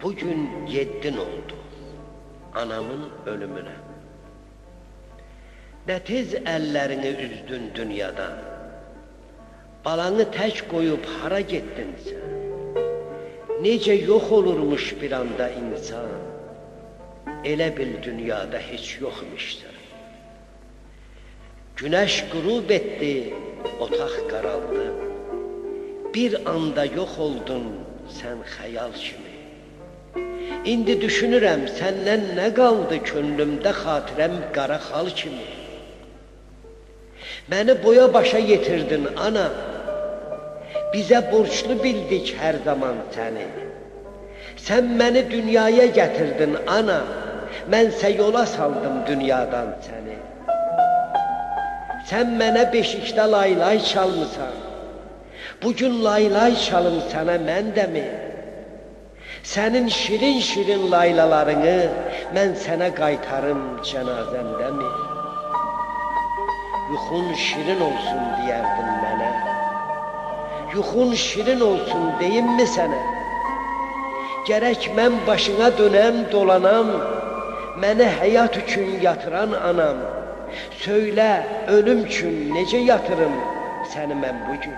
Bugün 7 oldu anamın ölümüne. Ne tez ellerini üzdün dünyadan. Balanı tək koyup hara getdin sen? Nece yok olurmuş bir anda insan. Elə bil dünyada hiç yokmuşsan. Güneş qürub etdi, otaq qaraldı. Bir anda yok oldun sen xəyal kimi. İndi düşünürəm səndən nə qaldı könlümdə xatirəm qara xal kimi. Məni boya başa yetirdin ana. Bizə borçlu bildik hər zaman səni. Sən məni dünyaya gətirdin ana. Mənsə yola saldım dünyadan səni. Sən mənə beşikdə laylay çalmısan. Bugün laylay çalım sənə mən də mi? Sənin şirin şirin laylalarını mən sənə qaytarım cənazəmdə mi? Yuxun şirin olsun deyərdin mənə. Yuxun şirin olsun deyim mi sənə? Gərək mən başına dönəm dolanam, məni həyat üçün yatıran anam. Söylə ölüm üçün necə yatırım səni mən bugün?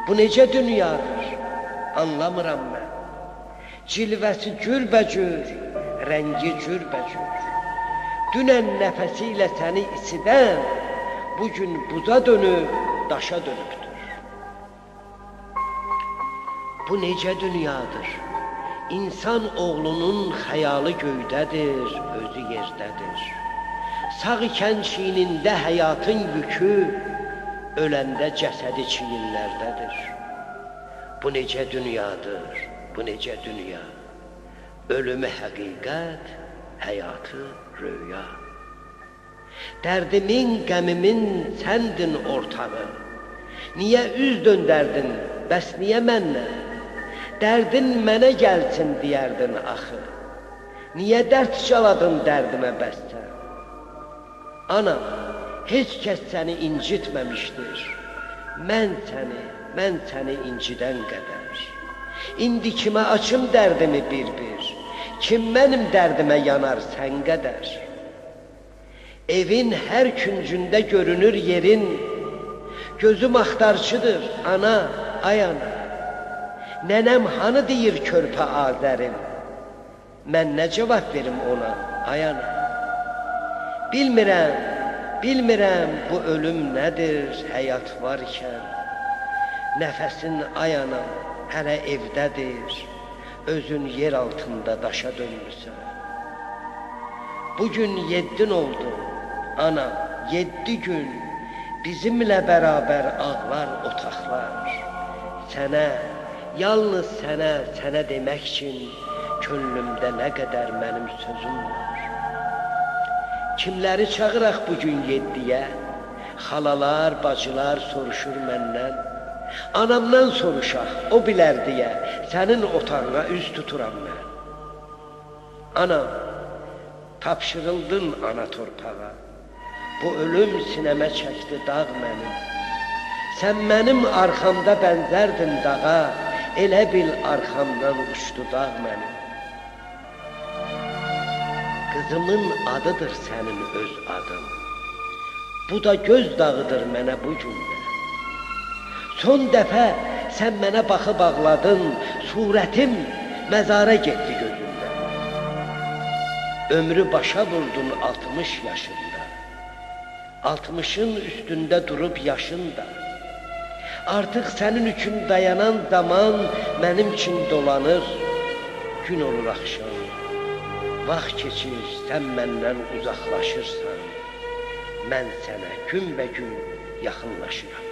Bu necə dünyadır, anlamıram mən. Cilvəsi cürbəcür, rəngi cürbəcür. Dünən nəfəsiyle səni isidən, bugün buza dönüb, daşa dönübdür. Bu necə dünyadır? İnsan oğlunun xəyalı göydədir, özü yerdədir. Sağ ikən çiynində həyatın yükü, öləndə cəsədi çiyinlərdədir. Bu necə dünyadır, bu necə dünya? Ölümü həqiqət, həyatı rüya. Dərdimin, qəmimin səndin ortağı. Niyə üz döndərdin, bəs niyə mənlə? Dərdin mənə gəlsin deyərdin axı. Niyə dərd çaladın dərdimə bəssən? Anam, heç kəs səni incitməmişdir. Mən səni incidən qədər. İndi kimə açım dərdimi bir-bir? Kim mənim dərdimə yanar sən qədər? Evin hər küncündə görünür yerin. Gözüm axtarçıdır, ana, ay ana. Nənəm hanı deyir körpə Azərim? Mən nə cavab verim ona, ay ana? Bilmirəm bu ölüm nədir, həyat varkən. Nəfəsin ay ana hələ evdədir, özün yer altında daşa dönmüsən. Bugün 7 oldu, ana, 7 gün bizimlə bərabər ağlar otaqlar. Sənə, yalnız sənə demək üçün könlümdə nə qədər mənim sözüm var. Kimləri çağıraq bugün 7-yə? Xalalar, bacılar soruşur məndən. Anamdan soruşaq, o bilər deyə sənin otağına üz tuturam mən. Anam, tapşırıldın ana torpağa. Bu ölüm sinəmə çəkdi dağ mənim. Sən mənim arxamda bənzərdin dağa, elə bil arxamdan uçdu dağ mənim. Qızımın adıdır sənin öz adın. Bu da göz dağıdır mənə bu gündə. Son dəfə sən mənə baxıb ağladın, surətim məzara getdi gözümdə. Ömrü başa vurdun 60 yaşında. 60'ın üstündə durub yaşın da. Artıq sənin üçün dayanan zaman mənim üçün dolanır. Gün olur axşam. Vaxt keçir, sən məndən uzaqlaşırsan. Mən sənə günbəgün yaxınlaşıram.